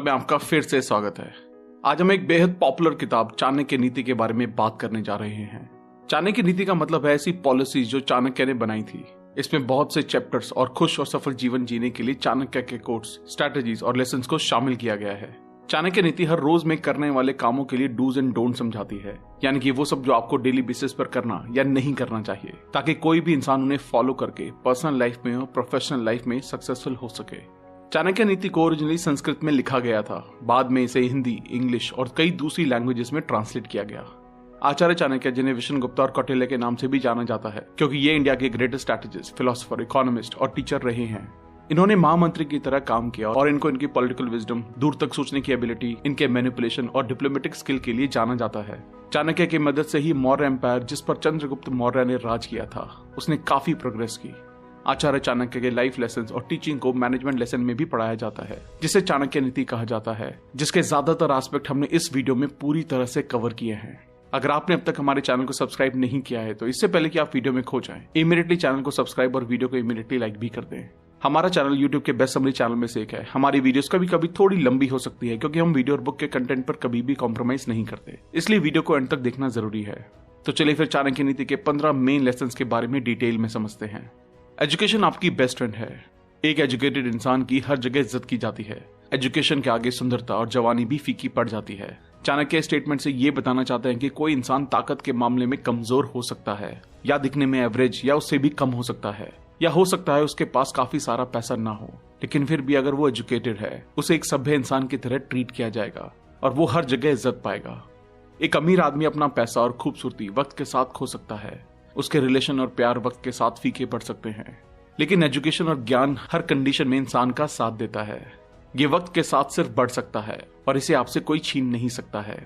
में आपका फिर से स्वागत है। आज हम एक बेहद पॉपुलर किताब चाणक्य नीति के बारे में बात करने जा रहे हैं। चाणक्य नीति का मतलब है ऐसी पॉलिसी जो चाणक्य ने बनाई थी। इसमें बहुत से चैप्टर्स और खुश और सफल जीवन जीने के लिए चाणक्य के कोट्स, स्ट्रैटेजीज और लेसन्स को शामिल किया गया है। चाणक्य नीति हर रोज में करने वाले कामों के लिए डूज एंड डोंट समझाती है, यानी कि वो सब जो आपको डेली बेसिस पर करना या नहीं करना चाहिए, ताकि कोई भी इंसान उन्हें फॉलो करके पर्सनल लाइफ में और प्रोफेशनल लाइफ में सक्सेसफुल हो सके। चाणक्य नीति को ओरिजिनली संस्कृत में लिखा गया था, बाद में इसे हिंदी, इंग्लिश और कई दूसरी लैंग्वेजेस में ट्रांसलेट किया गया। आचार्य चाणक्य, जिन्हें विष्णुगुप्त और कौटिल्य के नाम से भी जाना जाता है, क्योंकि ये इंडिया के ग्रेटेस्ट स्ट्रैटेजिस्ट, फिलोसोफर, इकोनॉमिस्ट और टीचर रहे हैं। इन्होंने महामंत्री की तरह काम किया और इनको इनकी पॉलिटिकल विजडम, दूर तक सोचने की एबिलिटी, इनके मैनिपुलेशन और डिप्लोमेटिक स्किल के लिए जाना जाता है। चाणक्य की मदद से ही मौर्य एम्पायर, जिस पर चंद्रगुप्त मौर्य ने राज किया था, उसने काफी प्रोग्रेस की। आचार्य चाणक्य के लाइफ लेसन्स और टीचिंग को मैनेजमेंट लेसन में भी पढ़ाया जाता है, जिसे चाणक्य नीति कहा जाता है, जिसके ज्यादातर एस्पेक्ट हमने इस वीडियो में पूरी तरह से कवर किए हैं। अगर आपने अब तक हमारे चैनल को सब्सक्राइब नहीं किया है तो इससे पहले कि आप वीडियो में खो जाएं, इमीडिएटली चैनल को सब्सक्राइब और वीडियो को इमीडिएटली लाइक भी कर दें। हमारा चैनल यूट्यूब के बेस्ट समरी चैनल में से एक है। हमारी वीडियोस कभी कभी थोड़ी लंबी हो सकती है, क्योंकि हम वीडियो और बुक के कंटेंट पर कभी भी कॉम्प्रोमाइज नहीं करते, इसलिए वीडियो को एंड तक देखना जरूरी है। तो चलिए फिर चाणक्य नीति के 15 मेन लेसन के बारे में डिटेल में समझते हैं। एजुकेशन आपकी बेस्ट फ्रेंड है। एक एजुकेटेड इंसान की हर जगह इज्जत की जाती है। एजुकेशन के आगे सुंदरता और जवानी भी फीकी पड़ जाती है। चाणक्य स्टेटमेंट से ये बताना चाहते हैं कि कोई इंसान ताकत के मामले में कमजोर हो सकता है, या दिखने में एवरेज या उससे भी कम हो सकता है, या हो सकता है उसके पास काफी सारा पैसा ना हो, लेकिन फिर भी अगर वो एजुकेटेड है, उसे एक सभ्य इंसान की तरह ट्रीट किया जाएगा और वो हर जगह इज्जत पाएगा। एक अमीर आदमी अपना पैसा और खूबसूरती वक्त के साथ खो सकता है, उसके रिलेशन और प्यार वक्त के साथ फीके पड़ सकते हैं, लेकिन एजुकेशन और ज्ञान हर कंडीशन में इंसान का साथ देता है। ये वक्त के साथ सिर्फ बढ़ सकता है और इसे आपसे कोई छीन नहीं सकता है।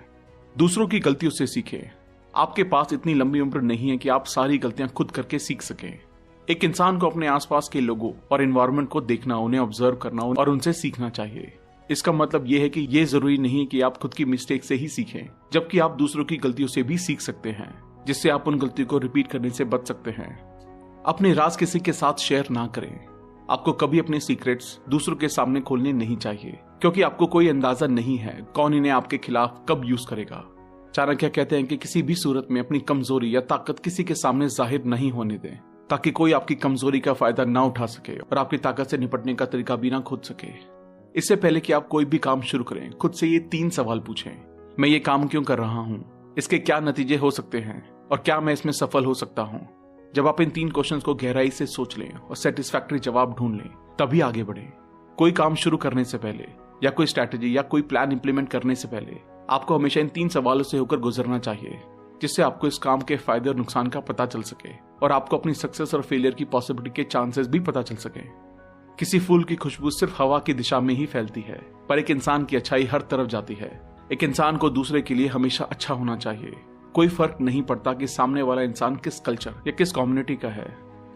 दूसरों की गलतियों से सीखें। आपके पास इतनी लंबी उम्र नहीं है कि आप सारी गलतियां खुद करके सीख सकें। एक इंसान को अपने आसपास के लोगों और एनवायरनमेंट को देखना, उन्हें ऑब्जर्व करना और उनसे सीखना चाहिए। इसका मतलब यह है कि यह जरूरी नहीं है कि आप खुद की मिस्टेक से ही सीखें, जबकि आप दूसरों की गलतियों से भी सीख सकते हैं, जिससे आप उन गलतियों को रिपीट करने से बच सकते हैं। अपने राज किसी के साथ शेयर ना करें। आपको कभी अपने सीक्रेट्स दूसरों के सामने खोलने नहीं चाहिए, क्योंकि आपको कोई अंदाजा नहीं है कौन इन्हें आपके खिलाफ कब यूज करेगा। चाणक्य कहते हैं कि किसी भी सूरत में अपनी कमजोरी या ताकत किसी के सामने जाहिर नहीं होने दें, ताकि कोई आपकी कमजोरी का फायदा ना उठा सके और आपकी ताकत से निपटने का तरीका भी ना खोज सके। इससे पहले कि आप कोई भी काम शुरू करें, खुद से ये 3 सवाल पूछें। मैं ये काम क्यों कर रहा हूँ? इसके क्या नतीजे हो सकते हैं? और क्या मैं इसमें सफल हो सकता हूँ? जब आप इन 3 क्वेश्चंस को गहराई से सोच लें और सेटिस्फैक्टरी जवाब ढूंढ लें, तभी आगे बढ़ें। कोई काम शुरू करने से पहले या कोई स्ट्रैटेजी या कोई प्लान इंप्लीमेंट करने से पहले आपको हमेशा इन 3 सवालों से होकर गुजरना चाहिए, जिससे आपको इस काम के फायदे और नुकसान का पता चल सके और आपको अपनी सक्सेस और फेलियर की पॉसिबिलिटी के चांसेस भी पता चल सके। किसी फूल की खुशबू सिर्फ हवा की दिशा में ही फैलती है, पर एक इंसान की अच्छाई हर तरफ जाती है। एक इंसान को दूसरे के लिए हमेशा अच्छा होना चाहिए। कोई फर्क नहीं पड़ता कि सामने वाला इंसान किस कल्चर या किस कम्युनिटी का है।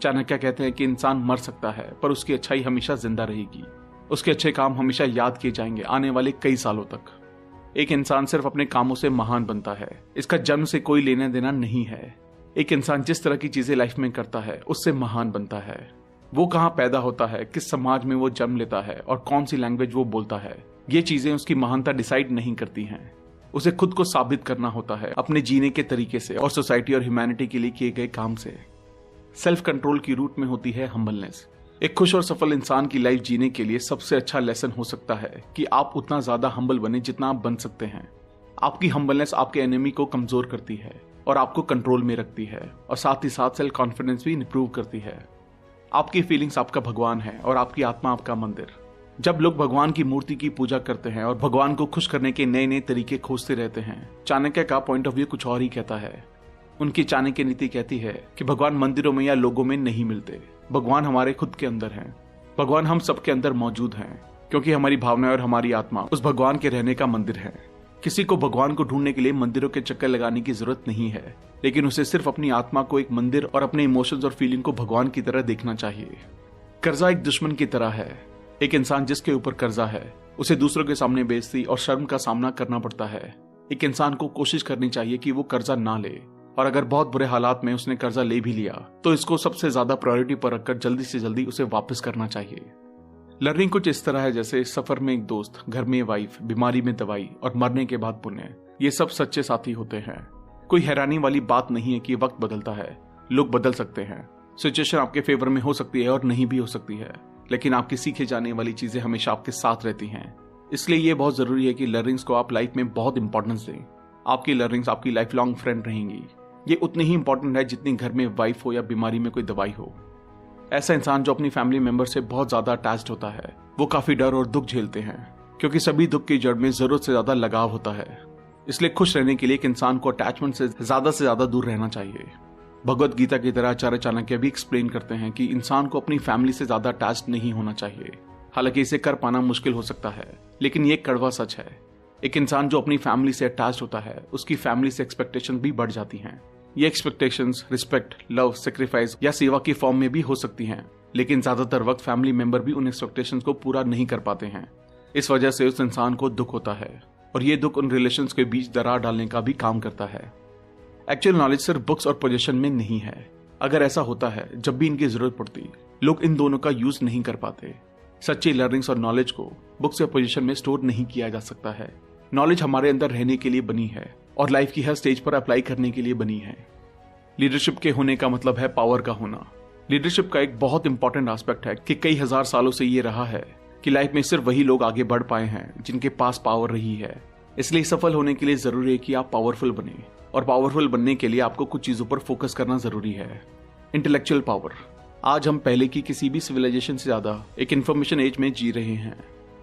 चाणक्य कहते हैं कि इंसान मर सकता है, पर उसकी अच्छाई हमेशा जिंदा रहेगी। उसके अच्छे काम हमेशा याद किए जाएंगे आने वाले कई सालों तक। एक इंसान सिर्फ अपने कामों से महान बनता है, इसका जन्म से कोई लेना देना नहीं है। एक इंसान जिस तरह की चीजें लाइफ में करता है, उससे महान बनता है। वो कहाँ पैदा होता है, किस समाज में वो जन्म लेता है और कौन सी लैंग्वेज वो बोलता है, ये चीजें उसकी महानता डिसाइड नहीं करती हैं। उसे खुद को साबित करना होता है अपने जीने के तरीके से और सोसाइटी और ह्यूमैनिटी के लिए किए गए काम से। सेल्फ कंट्रोल की रूट में होती है हम्बलनेस। एक खुश और सफल इंसान की लाइफ जीने के लिए सबसे अच्छा लेसन हो सकता है कि आप उतना ज्यादा हम्बल बने जितना आप बन सकते हैं। आपकी हम्बलनेस आपके एनिमी को कमजोर करती है और आपको कंट्रोल में रखती है, और साथ ही साथ सेल्फ कॉन्फिडेंस भी इंप्रूव करती है। आपकी फीलिंग्स आपका भगवान है और आपकी आत्मा आपका मंदिर। जब लोग भगवान की मूर्ति की पूजा करते हैं और भगवान को खुश करने के नए नए तरीके खोजते रहते हैं, चाणक्य का पॉइंट ऑफ व्यू कुछ और ही कहता है। उनकी चाणक्य नीति कहती है कि भगवान मंदिरों में या लोगों में नहीं मिलते, भगवान हमारे खुद के अंदर हैं। भगवान हम सबके अंदर मौजूद हैं, क्योंकि हमारी भावनाएं और हमारी आत्मा उस भगवान के रहने का मंदिर है। किसी को भगवान को ढूंढने के लिए मंदिरों के चक्कर लगाने की जरूरत नहीं है, लेकिन उसे सिर्फ अपनी आत्मा को एक मंदिर और अपने इमोशंस और फीलिंग को भगवान की तरह देखना चाहिए। कर्जा एक दुश्मन की तरह है। एक इंसान जिसके ऊपर कर्जा है, उसे दूसरों के सामने बेइज्जती और शर्म का सामना करना पड़ता है। एक इंसान को कोशिश करनी चाहिए कि वो कर्जा ना ले, और अगर बहुत बुरे हालात में उसने कर्जा ले भी लिया तो इसको सबसे ज्यादा प्रायोरिटी पर रखकर जल्दी से जल्दी उसे वापस करना चाहिए। लर्निंग कुछ इस तरह है जैसे सफर में एक दोस्त, घर में वाइफ, बीमारी में दवाई और मरने के बाद पुण्य। ये सब सच्चे साथी होते हैं। कोई हैरानी वाली बात नहीं है कि वक्त बदलता है, लोग बदल सकते हैं, सिचुएशन आपके फेवर में हो सकती है और नहीं भी हो सकती है, लेकिन आपकी सीखे जाने वाली चीजें हमेशा आपके साथ रहती हैं। इसलिए ये बहुत जरूरी है कि लर्निंग्स को आप लाइफ में बहुत इंपॉर्टेंस दें। आपकी लर्निंग्स आपकी लाइफ लॉन्ग फ्रेंड रहेंगी। ये उतनी ही इंपॉर्टेंट है जितनी घर में वाइफ हो या बीमारी में कोई दवाई हो। ऐसा इंसान जो अपनी फैमिली मेंबर से बहुत ज्यादा अटैच्ड होता है, वो काफी डर और दुख झेलते हैं, क्योंकि सभी दुख की जड़ में जरूरत से ज्यादा लगाव होता है। इसलिए खुश रहने के लिए एक इंसान को अटैचमेंट से ज्यादा दूर रहना चाहिए। भगवत गीता की तरह आचार्य चाणक्य भी एक्सप्लेन करते हैं कि इंसान को अपनी फैमिली से ज्यादा अटैच्ड नहीं होना चाहिए। हालांकि इसे कर पाना मुश्किल हो सकता है, लेकिन ये कड़वा सच है। एक इंसान जो अपनी फैमिली से अटैच्ड होता है, उसकी फैमिली से एक्सपेक्टेशन भी बढ़ जाती हैं। ये एक्सपेक्टेशंस रिस्पेक्ट, लव, सेक्रीफाइस या सेवा की फॉर्म में भी हो सकती हैं, लेकिन ज्यादातर वक्त फैमिली मेंबर भी उन एक्सपेक्टेशंस को पूरा नहीं कर पाते हैं। इस वजह से उस इंसान को दुख होता है और ये दुख उन रिलेशंस के बीच दरार डालने का भी काम करता है। एक्चुअल नॉलेज सिर्फ बुक्स और पोजीशन में नहीं है। अगर ऐसा होता है, जब भी इनकी जरूरत पड़ती, लोग इन दोनों का यूज नहीं कर पाते। सच्ची लर्निंग्स और नॉलेज को बुक्स या पोजीशन में स्टोर नहीं किया जा सकता है। नॉलेज हमारे अंदर रहने के लिए बनी है और लाइफ की हर स्टेज पर अप्लाई करने के लिए बनी है। लीडरशिप के होने का मतलब है पावर का होना। लीडरशिप का एक बहुत इंपॉर्टेंट एस्पेक्ट है कि कई हजार सालों से ये रहा है कि लाइफ में सिर्फ वही लोग आगे बढ़ पाए हैं जिनके पास पावर रही है। इसलिए सफल होने के लिए जरूरी है कि आप पावरफुल बने, और पावरफुल बनने के लिए आपको कुछ चीजों पर फोकस करना जरूरी है। Intellectual power. आज हम पहले की किसी भी सिविलाइजेशन से ज्यादा एक इंफॉर्मेशन एज में जी रहे हैं।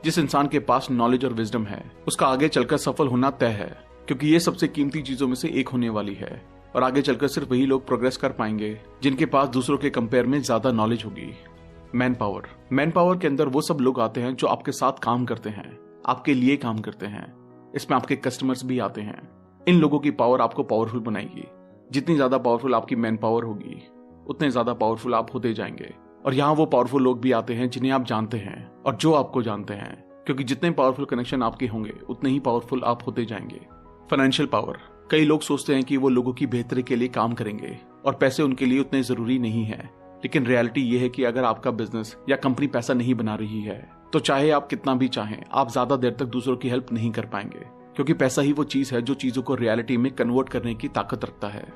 जिस इंसान के पास नॉलेज और विजडम है, उसका आगे चलकर सफल होना तय है, क्योंकि ये सबसे कीमती चीजों में से एक होने वाली है। और आगे चलकर सिर्फ वही लोग प्रोग्रेस कर पाएंगे जिनके पास दूसरों के कंपेयर में ज्यादा नॉलेज होगी। Man power. मैन पावर के अंदर वो सब लोग आते हैं जो आपके साथ काम करते हैं, आपके लिए काम करते हैं। इसमें आपके कस्टमर्स भी आते हैं। इन लोगों की पावर आपको पावरफुल बनाएगी। जितनी ज्यादा पावरफुल आपकी मैन पावर होगी, उतने ज्यादा पावरफुल आप होते जाएंगे। और यहाँ वो पावरफुल लोग भी आते हैं जिन्हें आप जानते हैं और जो आपको जानते हैं, क्योंकि जितने पावरफुल कनेक्शन आपके होंगे उतने ही पावरफुल आप होते जाएंगे। Financial power. कई लोग सोचते हैं कि वो लोगों की बेहतरी के लिए काम करेंगे और पैसे उनके लिए उतने जरूरी नहीं है, लेकिन रियलिटी ये है कि अगर आपका बिजनेस या कंपनी पैसा नहीं बना रही है, तो चाहे आप कितना भी चाहें, आप ज्यादा देर तक दूसरों की हेल्प नहीं कर पाएंगे, क्योंकि पैसा ही वो चीज है जो चीजों को रियलिटी में कन्वर्ट करने की ताकत रखता है।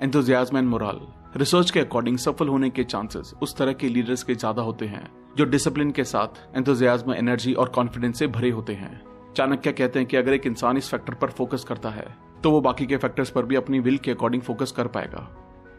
Enthusiasm and moral. रिसर्च के अकॉर्डिंग सफल होने के चांसेस उस तरह के लीडर्स के ज्यादा होते हैं जो डिसिप्लिन के साथ एंथुसियाज्म, एनर्जी और कॉन्फिडेंस से भरे होते हैं। चाणक्य कहते हैं कि अगर एक इंसान इस फैक्टर पर फोकस करता है, तो वो बाकी के फैक्टर्स पर भी अपनी विल के अकॉर्डिंग फोकस कर पाएगा।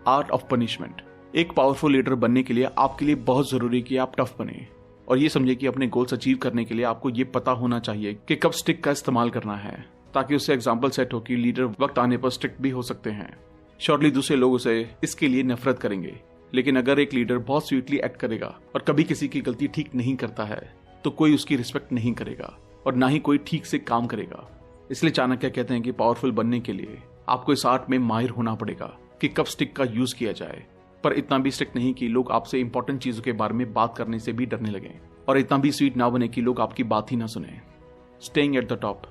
Art of punishment. एक पावरफुल लीडर बनने के लिए आपके लिए बहुत जरूरी है कि आप टफ बने, और ये समझे कि अपने गोल्स अचीव करने के लिए आपको ये पता होना चाहिए कि कब स्टिक का इस्तेमाल करना है, ताकि उससे एग्जाम्पल सेट हो कि लीडर वक्त आने पर स्ट्रिक्ट भी हो सकते हैं। श्योरली दूसरे लोग उसे इसके लिए नफरत करेंगे, लेकिन अगर एक लीडर बहुत स्वीटली एक्ट करेगा और कभी किसी की गलती ठीक नहीं करता है, तो कोई उसकी रिस्पेक्ट नहीं करेगा और ना ही कोई ठीक से काम करेगा। इसलिए चाणक्य कहते हैं कि पावरफुल बनने के लिए आपको इस आर्ट में माहिर होना पड़ेगा कि कब स्टिक का यूज किया जाए, पर इतना भी स्ट्रिक्ट नहीं कि लोग आपसे इंपॉर्टेंट चीजों के बारे में बात करने से भी डरने लगे, और इतना भी स्वीट ना बने कि लोग आपकी बात ही ना सुने। Staying at the top.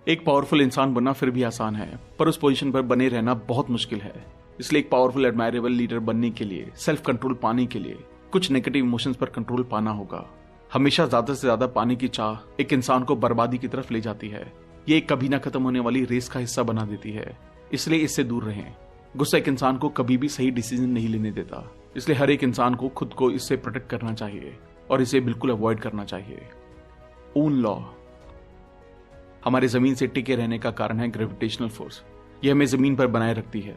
एक पावरफुल इंसान बनना फिर भी आसान है, पर उस पोजीशन पर बने रहना बहुत मुश्किल है। इसलिए एक पावरफुल एडमायरेबल लीडर बनने के लिए, सेल्फ कंट्रोल पाने के लिए कुछ नेगेटिव इमोशंस पर कंट्रोल पाना होगा। हमेशा ज्यादा से ज्यादा पाने की चाह एक इंसान को बर्बादी की तरफ ले जाती है। ये एक कभी ना खत्म होने वाली रेस का हिस्सा बना देती है, इसलिए इससे दूर रहें। गुस्सा एक इंसान को कभी भी सही डिसीजन नहीं लेने देता, इसलिए हर एक इंसान को खुद को इससे प्रोटेक्ट करना चाहिए और इसे बिल्कुल अवॉइड करना चाहिए। Own law. हमारे जमीन से टिके रहने का कारण है ग्रेविटेशनल फोर्स। यह हमें जमीन पर बनाए रखती है।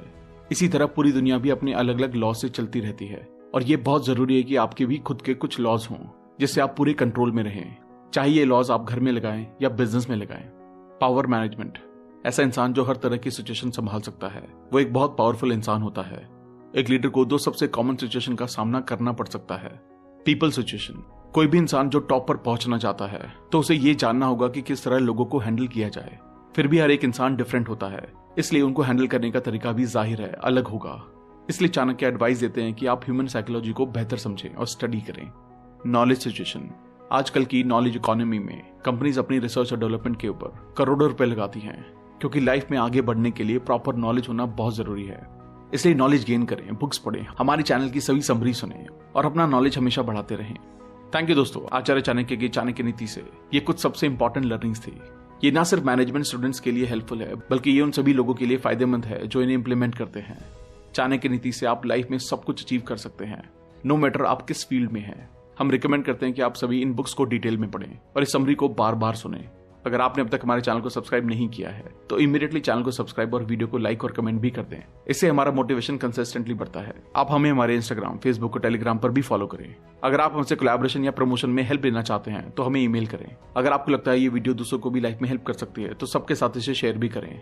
इसी तरह पूरी दुनिया भी अपने अलग अलग लॉ से चलती रहती है, और यह बहुत जरूरी है कि आपके भी खुद के कुछ लॉज हों जिससे आप पूरे कंट्रोल में रहें, चाहे ये लॉज आप घर में लगाएं या बिजनेस में लगाएं। Power management. ऐसा इंसान जो हर तरह की सिचुएशन संभाल सकता है, वो एक बहुत पावरफुल इंसान होता है। एक लीडर को दो सबसे कॉमन सिचुएशन का सामना करना पड़ सकता है। People situation. कोई भी इंसान जो टॉप पर पहुंचना चाहता है, तो उसे ये जानना होगा कि किस तरह लोगों को हैंडल किया जाए। फिर भी हर एक इंसान डिफरेंट होता है, इसलिए उनको हैंडल करने का तरीका भी जाहिर है अलग होगा। इसलिए चाणक्य एडवाइस देते हैं कि आप ह्यूमन साइकोलॉजी को बेहतर समझें और स्टडी करें। Knowledge situation. आजकल की नॉलेज इकोनॉमी में कंपनीज अपनी रिसर्च और डेवलपमेंट के ऊपर करोड़ों रुपए लगाती हैं, क्योंकि लाइफ में आगे बढ़ने के लिए प्रॉपर नॉलेज होना बहुत जरूरी है। इसलिए नॉलेज गेन करें, बुक्स पढ़ें, हमारे चैनल की सभी समरी सुनें और अपना नॉलेज हमेशा बढ़ाते रहें। थैंक यू दोस्तों। आचार्य चाणक्य की चाणक्य नीति से ये कुछ सबसे इंपॉर्टेंट लर्निंग्स थी। ये ना सिर्फ मैनेजमेंट स्टूडेंट्स के लिए हेल्पफुल है, बल्कि ये उन सभी लोगों के लिए फायदेमंद है जो इन्हें इंप्लीमेंट करते हैं। चाणक्य नीति से आप लाइफ में सब कुछ अचीव कर सकते हैं, नो मैटर आप किस फील्ड में हैं। हम रिकमेंड करते हैं कि आप सभी इन बुक्स को डिटेल में पढ़ें और इस समरी को बार बार सुनें। अगर आपने अब तक हमारे चैनल को सब्सक्राइब नहीं किया है तो इमीडिएटली चैनल को सब्सक्राइब और वीडियो को लाइक और कमेंट भी कर दें। इससे हमारा मोटिवेशन कंसिस्टेंटली बढ़ता है। आप हमें हमारे इंस्टाग्राम, फेसबुक और टेलीग्राम पर भी फॉलो करें। अगर आप हमसे कोलैबोरेशन या प्रमोशन में हेल्प लेना चाहते हैं तो हमें ईमेल करें। अगर आपको लगता है ये वीडियो दूसरों को भी लाइफ में हेल्प कर सकती है तो सबके साथ इसे शेयर भी करें।